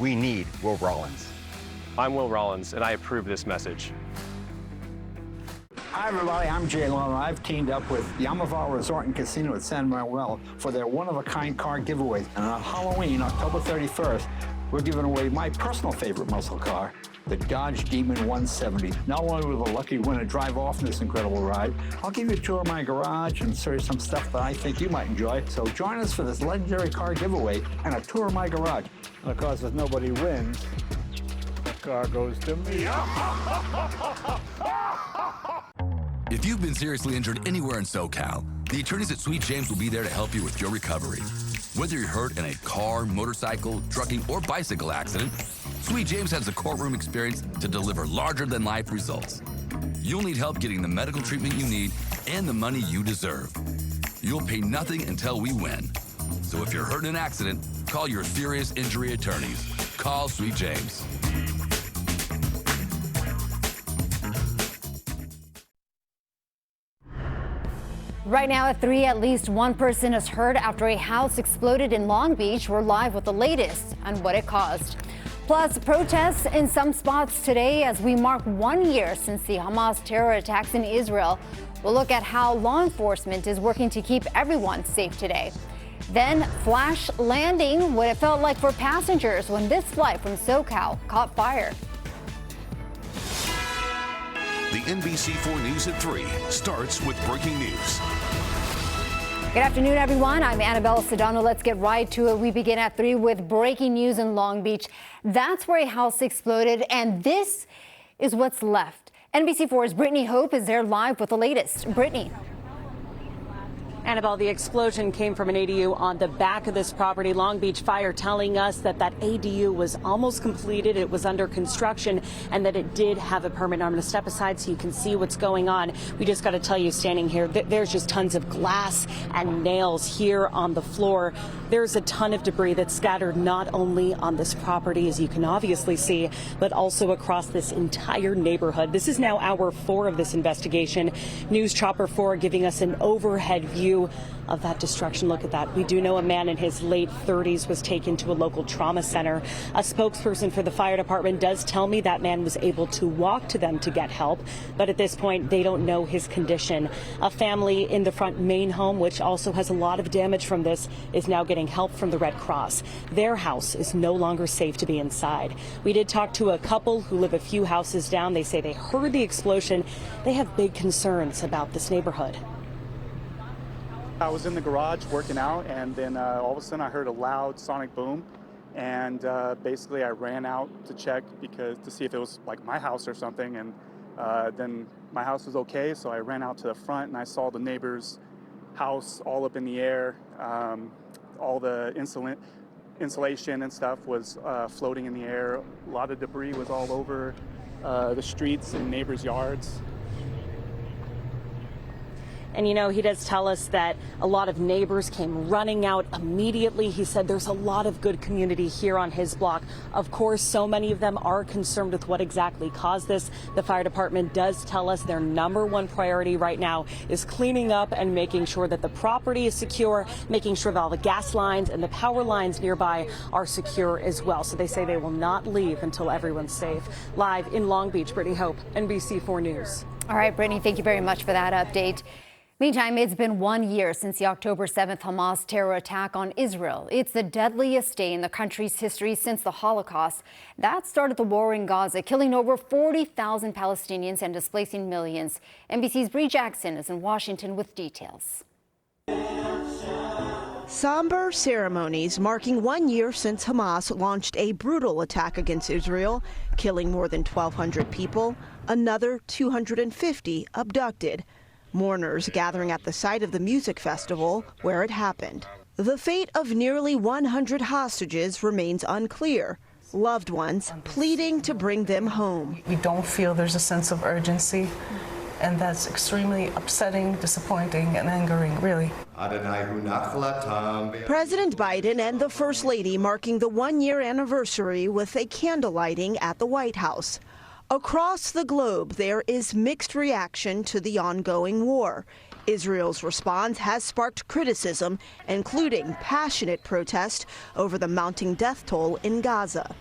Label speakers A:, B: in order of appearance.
A: We need Will Rollins.
B: I'm Will Rollins, and I approve this message.
C: Hi, everybody. I'm Jay Leno. I've teamed up with Yamaval Resort and Casino at San Manuel for their one-of-a-kind car giveaways. And on Halloween, October 31st, we're giving away my personal favorite muscle car, the Dodge Demon 170. Not only will the lucky winner drive off in this incredible ride, I'll give you a tour of my garage and show you some stuff that I think you might enjoy. So join us for this legendary car giveaway and a tour of my garage. And of course, if nobody wins, the car goes to me.
D: If you've been seriously injured anywhere in SoCal, the attorneys at Sweet James will be there to help you with your recovery. Whether you're hurt in a car, motorcycle, trucking, or bicycle accident, Sweet James has the courtroom experience to deliver larger-than-life results. You'll need help getting the medical treatment you need and the money you deserve. You'll pay nothing until we win. So if you're hurt in an accident, call your serious injury attorneys. Call Sweet James.
E: Right now at 3, at least one person is hurt after a house exploded in Long Beach. We're live with the latest on what it caused. Plus, protests in some spots today as we mark 1 year since the Hamas terror attacks in Israel. We'll look at how law enforcement is working to keep everyone safe today. Then, flash landing, what it felt like for passengers when this flight from SoCal caught fire.
F: The NBC4 News at 3 starts with breaking news.
E: Good afternoon, everyone. I'm Annabelle Sedano. Let's get right to it. We begin at 3 with breaking news in Long Beach. That's where a house exploded, and this is what's left. NBC4's Brittany Hope is there live with the latest. Brittany.
G: Annabelle, the explosion came from an ADU on the back of this property. Long Beach Fire telling us that that ADU was almost completed. It was under construction and that it did have a permit. I'm going to step aside so you can see what's going on. We just got to tell you, standing here, there's just tons of glass and nails here on the floor. There's a ton of debris that's scattered not only on this property, as you can obviously see, but also across this entire neighborhood. This is now hour 4 of this investigation. News Chopper 4 giving us an overhead view of that destruction. Look at that. We do know a man in his late 30s was taken to a local trauma center. A spokesperson for the fire department does tell me that man was able to walk to them to get help, but at this point they don't know his condition. A family in the front main home, which also has a lot of damage from this, is now getting help from the Red Cross. Their house is no longer safe to be inside. We did talk to a couple who live a few houses down. They say they heard the explosion. They have big concerns about this neighborhood.
H: I was in the garage working out, and then all of a sudden I heard a loud sonic boom, and basically I ran out to check to see if it was like my house or something, and then my house was okay, so I ran out to the front and I saw the neighbor's house all up in the air. All the insulation and stuff was floating in the air. A lot of debris was all over the streets and neighbors' yards.
G: And, you know, he does tell us that a lot of neighbors came running out immediately. He said there's a lot of good community here on his block. Of course, so many of them are concerned with what exactly caused this. The fire department does tell us their #1 priority right now is cleaning up and making sure that the property is secure, making sure that all the gas lines and the power lines nearby are secure as well. So they say they will not leave until everyone's safe. Live in Long Beach, Brittany Hope, NBC4 News.
E: All right, Brittany, thank you very much for that update. Meantime, it's been 1 year since the October 7th Hamas terror attack on Israel. It's the deadliest day in the country's history since the Holocaust. That started the war in Gaza, killing over 40,000 Palestinians and displacing millions. NBC's Bree Jackson is in Washington with details.
I: Somber ceremonies marking 1 year since Hamas launched a brutal attack against Israel, killing more than 1,200 people, another 250 abducted. Mourners gathering at the site of the music festival where it happened. The fate of nearly 100 hostages remains unclear. Loved ones pleading to bring them home.
J: We don't feel there's a sense of urgency, and that's extremely upsetting, disappointing, and angering, really.
I: President Biden and the First Lady marking the 1 year anniversary with a candle lighting at the White House. Across the globe, there is mixed reaction to the ongoing war. Israel's response has sparked criticism, including passionate protest over the mounting death toll in Gaza.